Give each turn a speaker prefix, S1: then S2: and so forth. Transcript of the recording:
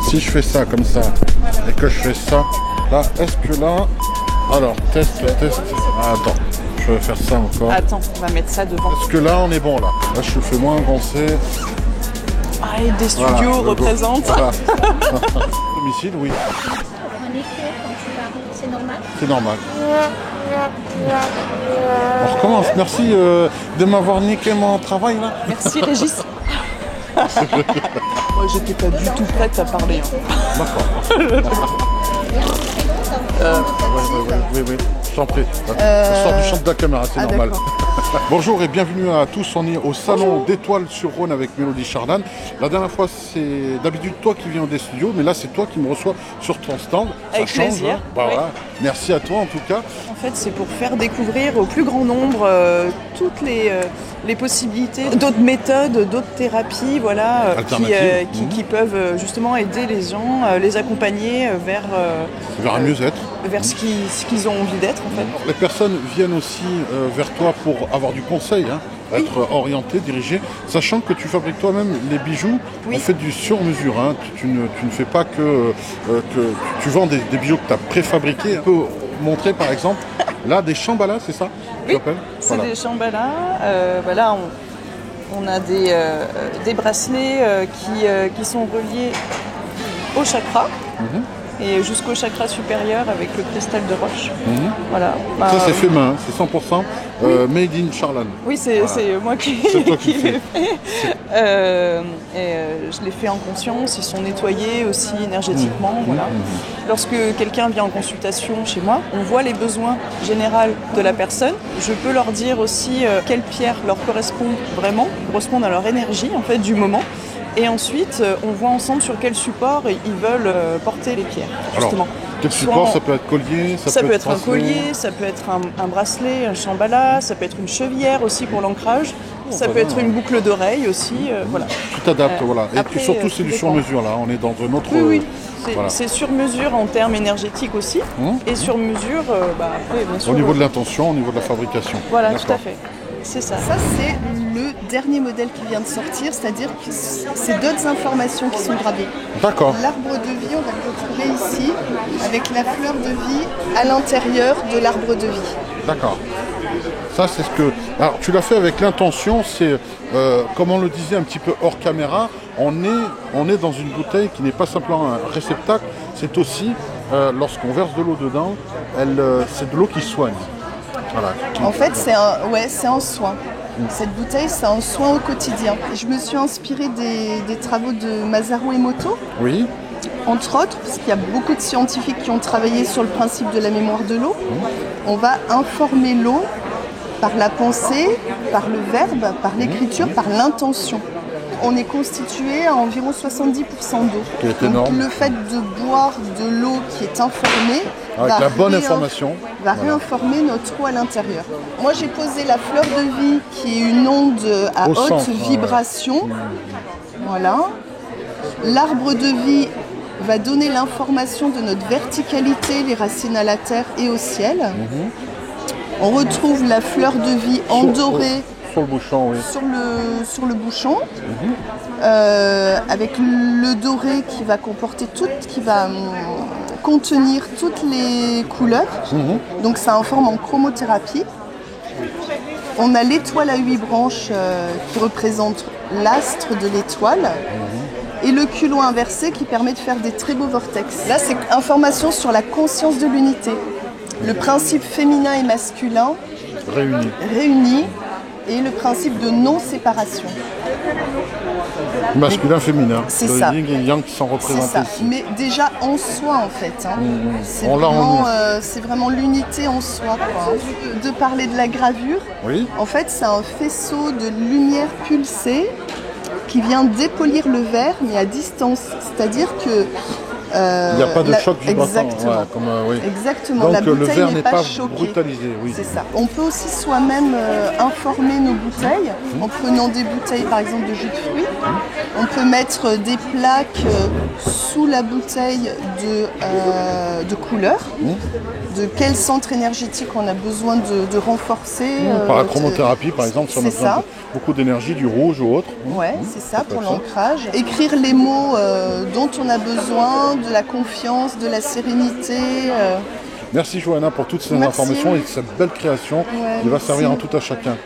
S1: Si je fais ça comme ça et que je fais ça, là, est-ce que là... Alors, test. Ah, attends, je vais faire ça encore.
S2: Attends, on va mettre ça devant.
S1: Est-ce que là, on est bon là? Là, je fais moins avancer.
S2: Ah, et des studios
S1: voilà,
S2: représentent.
S1: Voilà. Domicile, oui.
S3: C'est normal?
S1: C'est normal. On recommence. Merci de m'avoir niqué mon travail là.
S2: Merci Régis. Moi, j'étais pas du tout prête à parler.
S1: D'accord. Oui. Je t'en prie. Ça sort du champ de la caméra, c'est normal. Bonjour et bienvenue à tous. On est au salon d'Étoiles sur Rhône avec Mélodie Chardan. La dernière fois, c'est d'habitude toi qui viens des studios, mais là, c'est toi qui me reçois sur ton stand.
S2: Avec
S1: ça change,
S2: plaisir.
S1: Hein. Bah,
S2: oui.
S1: voilà. Merci à toi en tout cas.
S2: En fait, c'est pour faire découvrir au plus grand nombre toutes les possibilités, d'autres méthodes, d'autres thérapies, voilà, qui peuvent justement aider les gens, les accompagner vers
S1: un mieux-être.
S2: Vers ce qu'ils ont envie d'être en fait.
S1: Les personnes viennent aussi vers toi pour avoir du conseil, hein, être orientées, dirigées, sachant que tu fabriques toi-même les bijoux, on fait du sur-mesure, hein. Tu ne fais pas que tu vends des bijoux que tu as préfabriqués. On peut montrer par exemple, là des chambalas, c'est ça?
S2: Oui, c'est des chambalas. Là, on a des bracelets qui sont reliés au chakra. Et jusqu'au chakra supérieur avec le cristal de roche. Voilà.
S1: Ça c'est fait main, c'est 100% made in Charlan.
S2: Oui, c'est moi qui l'ai fait. Je l'ai fait en conscience, ils sont nettoyés aussi énergétiquement. Voilà. Lorsque quelqu'un vient en consultation chez moi, on voit les besoins généraux de la personne. Je peux leur dire aussi quelle pierre leur correspond vraiment, correspond à leur énergie en fait du moment. Et ensuite, on voit ensemble sur quel support ils veulent porter les pierres, justement.
S1: Alors, quel support? Ça peut être collier,
S2: ça peut être un collier, ça peut être un bracelet, un chambala, ça peut être une chevillère aussi pour l'ancrage, ça peut être une boucle d'oreille aussi, voilà.
S1: Tout adapte, voilà. Et
S2: après,
S1: surtout, c'est du sur-mesure, là. On est dans un autre...
S2: Oui.
S1: Voilà.
S2: C'est sur mesure en termes énergétiques aussi, et sur mesure, après, bien sûr...
S1: Au niveau de l'intention, au niveau de la fabrication.
S2: Voilà, tout à fait. C'est ça.
S3: Ça, c'est le dernier modèle qui vient de sortir, c'est-à-dire que c'est d'autres informations qui sont gravées.
S1: D'accord.
S3: L'arbre de vie, on va le retrouver ici, avec la fleur de vie à l'intérieur de l'arbre de vie.
S1: D'accord. Ça, c'est ce que... Alors, tu l'as fait avec l'intention, c'est, comme on le disait un petit peu hors caméra, on est dans une bouteille qui n'est pas simplement un réceptacle, c'est aussi, lorsqu'on verse de l'eau dedans, c'est de l'eau qui soigne. Voilà.
S3: En fait, c'est un soin. Cette bouteille, c'est un soin au quotidien. Je me suis inspirée des travaux de Masaru Emoto.
S1: Oui.
S3: Entre autres, parce qu'il y a beaucoup de scientifiques qui ont travaillé sur le principe de la mémoire de l'eau. On va informer l'eau par la pensée, par le verbe, par l'écriture, par l'intention. On est constitué à environ 70% d'eau. Donc le fait de boire de l'eau qui est informée
S1: avec la bonne information,
S3: va réinformer notre eau à l'intérieur. Moi j'ai posé la fleur de vie qui est une onde à haute vibration. Voilà. L'arbre de vie va donner l'information de notre verticalité, les racines à la terre et au ciel. On retrouve la fleur de vie en doré.
S1: Sur le bouchon, oui.
S3: Sur le bouchon, avec le doré qui va contenir toutes les couleurs. Donc ça en forme en chromothérapie. On a l'étoile à 8 branches qui représente l'astre de l'étoile. Et le culot inversé qui permet de faire des très beaux vortex. Là, c'est information sur la conscience de l'unité. Le principe féminin et masculin réunis. Et le principe de non-séparation.
S1: Masculin, féminin.
S3: C'est ça.
S1: Le yin et le yang qui sont représentés
S3: c'est ça.
S1: ici.
S3: Mais déjà en soi, en fait. C'est vraiment l'unité en soi. Quoi. De parler de la gravure, en fait, c'est un faisceau de lumière pulsée qui vient dépolir le verre, mais à distance. C'est-à-dire que...
S1: il n'y a pas de choc vibratoire.
S3: Exactement. Exactement.
S1: Donc
S3: la bouteille
S1: le verre n'est pas
S3: choquée.
S1: brutalisé. Oui.
S3: C'est ça. On peut aussi soi-même informer nos bouteilles en prenant des bouteilles par exemple de jus de fruits. On peut mettre des plaques sous la bouteille de couleurs, de quel centre énergétique on a besoin de renforcer.
S1: Par la chromothérapie, par exemple, si on a
S3: c'est
S1: besoin
S3: ça.
S1: de beaucoup d'énergie, du rouge ou autre.
S3: Ouais, c'est ça pour
S1: peut être ça.
S3: l'ancrage. Écrire les mots dont on a besoin, de la confiance, de la sérénité.
S1: Merci Johanna pour toutes ces
S3: Merci.
S1: informations et cette belle création qui va servir
S3: merci.
S1: en tout à chacun.